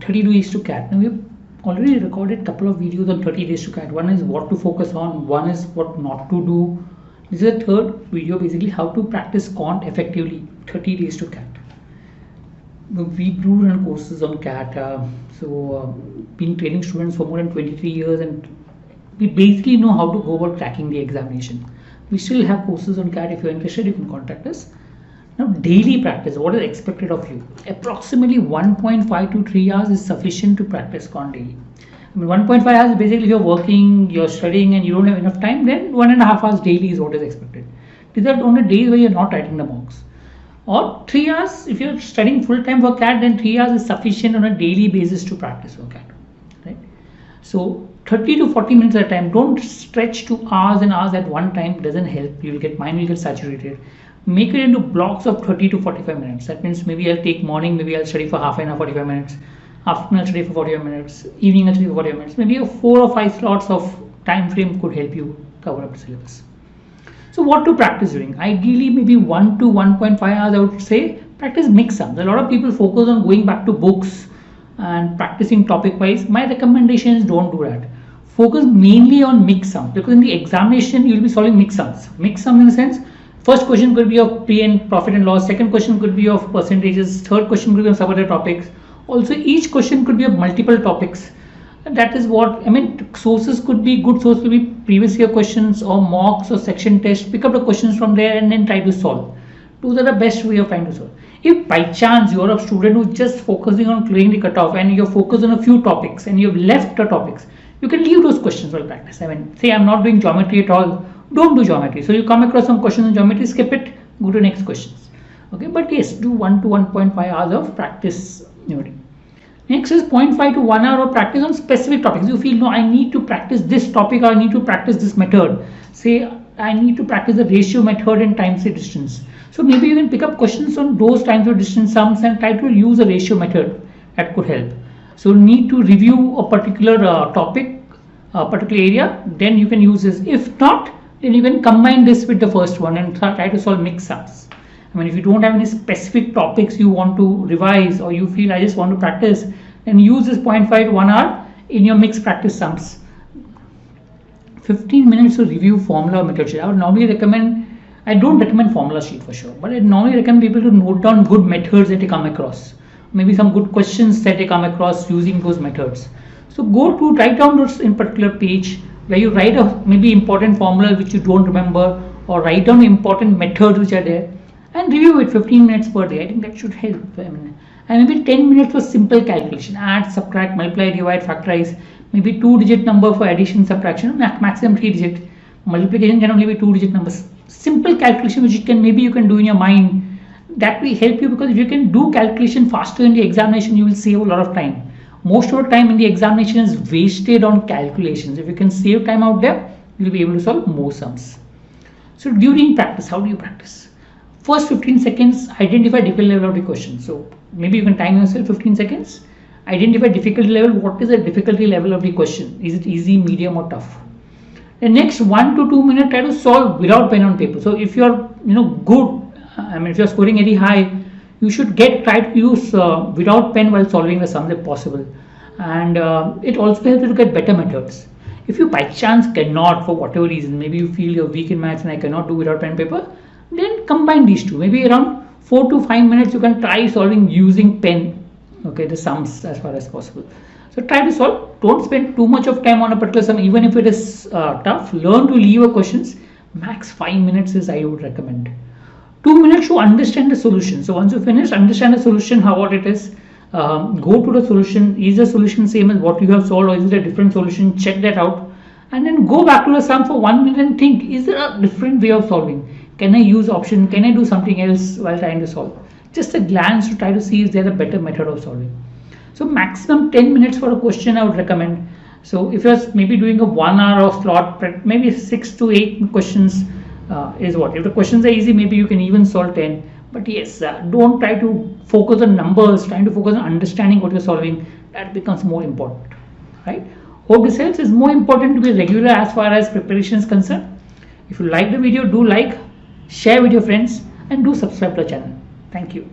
30 days to CAT. Now we've already recorded a couple of videos on 30 days to CAT. One is what to focus on, one is what not to do. This is the third video, basically how to practice Quant effectively 30 days to CAT. We do run courses on CAT, been training students for more than 23 years, and we basically know how to go about cracking the examination. We still have courses on CAT. If you're interested, you can contact us. Now, daily practice, what is expected of you? Approximately 1.5 to 3 hours is sufficient to practice Quant daily. I mean, 1.5 hours basically if you're working, you're studying and you don't have enough time, then 1.5 hours daily is what is expected. These are on the days where you're not writing the mocks. Or 3 hours, if you're studying full time for CAT, then 3 hours is sufficient on a daily basis to practice for CAT. Right? So 30 to 40 minutes at a time. Don't stretch to hours and hours at one time. Doesn't help. Mind will get saturated. Make it into blocks of 30 to 45 minutes. That means maybe I'll take morning, maybe I'll study for half an hour, 45 minutes. Afternoon I'll study for 45 minutes. Evening I'll study for 45 minutes. Maybe 4 or 5 slots of time frame could help you cover up the syllabus. So what to practice during? Ideally, maybe 1 to 1.5 hours, I would say. Practice mix sums. A lot of people focus on going back to books and practicing topic wise. My recommendation is don't do that. Focus mainly on mix sums, because in the examination you will be solving mix sums. Mix sums in the sense, first question could be of profit and loss. Second question could be of percentages. Third question could be of some other topics. Also, each question could be of multiple topics. And that is what I mean. Sources could be good. Source could be previous year questions or mocks or section tests. Pick up the questions from there and then try to solve. Those are the best way of trying to solve. If by chance you are a student who's just focusing on clearing the cutoff and you're focused on a few topics and you've left the topics, you can leave those questions while practice. I mean, say I'm not doing geometry at all. Don't do geometry. So you come across some questions in geometry, skip it, go to next questions. Okay, but yes, do 1 to 1.5 hours of practice. Next is 0.5 to 1 hour of practice on specific topics. You feel, no, I need to practice this topic, or I need to practice this method. Say I need to practice the ratio method and time series distance. So maybe you can pick up questions on those time series distance sums and try to use a ratio method. That could help. So need to review a particular topic, a particular area, then you can use this. If not, then you can combine this with the first one and try to solve mix sums. I mean, if you don't have any specific topics you want to revise, or you feel I just want to practice, then use this 0.5 to 1 hour in your mixed practice sums. 15 minutes to review formula or method sheet. I would normally recommend, I don't recommend formula sheet for sure, but I normally recommend people to note down good methods that they come across. Maybe some good questions that they come across using those methods. So write down those in particular page where you write a maybe important formula which you don't remember, or write down important methods which are there, and review it 15 minutes per day. I think that should help. And maybe 10 minutes for simple calculation. Add, subtract, multiply, divide, factorize. Maybe 2-digit number for addition, subtraction, maximum 3-digit. Multiplication can only be 2-digit numbers. Simple calculation which you can do in your mind. That will help you, because if you can do calculation faster in the examination, you will save a lot of time. Most of the time in the examination is wasted on calculations. If you can save time out there, you will be able to solve more sums. So during practice, how do you practice? First 15 seconds, identify difficult level of the question. So maybe you can time yourself 15 seconds. Identify difficulty level. What is the difficulty level of the question? Is it easy, medium, or tough? The next 1 to 2 minutes, try to solve without pen on paper. So if you're good, I mean, if you're scoring very high, you should try to use without pen while solving the sums if possible. And it also helps you to get better methods. If you by chance cannot, for whatever reason, maybe you feel you're weak in maths and I cannot do without pen and paper, then combine these two. Maybe around 4 to 5 minutes you can try solving using pen, okay, the sums as far as possible. So try to solve. Don't spend too much of time on a particular sum, even if it is tough. Learn to leave your questions. Max 5 minutes is I would recommend. 2 minutes to understand the solution. So once you finish, understand the solution, what it is. Go to the solution. Is the solution same as what you have solved, or is it a different solution? Check that out, and then go back to the sum for 1 minute and think, is there a different way of solving? Can I use option? Can I do something else while trying to solve? Just a glance to try to see is there a better method of solving. So maximum 10 minutes for a question I would recommend. So if you're maybe doing a 1 hour of slot, maybe 6 to 8 questions is what. If the questions are easy, maybe you can even solve 10. But yes, don't try to focus on numbers. Trying to focus on understanding what you're solving, that becomes more important, right? Hope this helps. It's more important to be regular as far as preparation is concerned. If you like the video, do like, share with your friends, and do subscribe to the channel. Thank you.